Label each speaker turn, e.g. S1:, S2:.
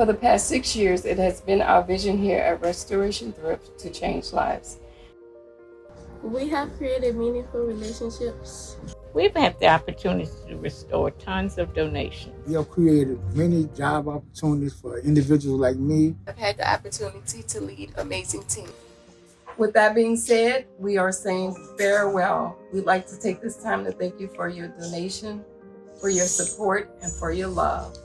S1: For the past 6 years, it has been our vision here at Restoration Thrift to change lives.
S2: We have created meaningful relationships.
S3: We've had the opportunity to restore tons of donations.
S4: We have created many job opportunities for individuals like me.
S1: I've had the opportunity to lead amazing teams. With that being said, we are saying farewell. We'd like to take this time to thank you for your donation, for your support, and for your love.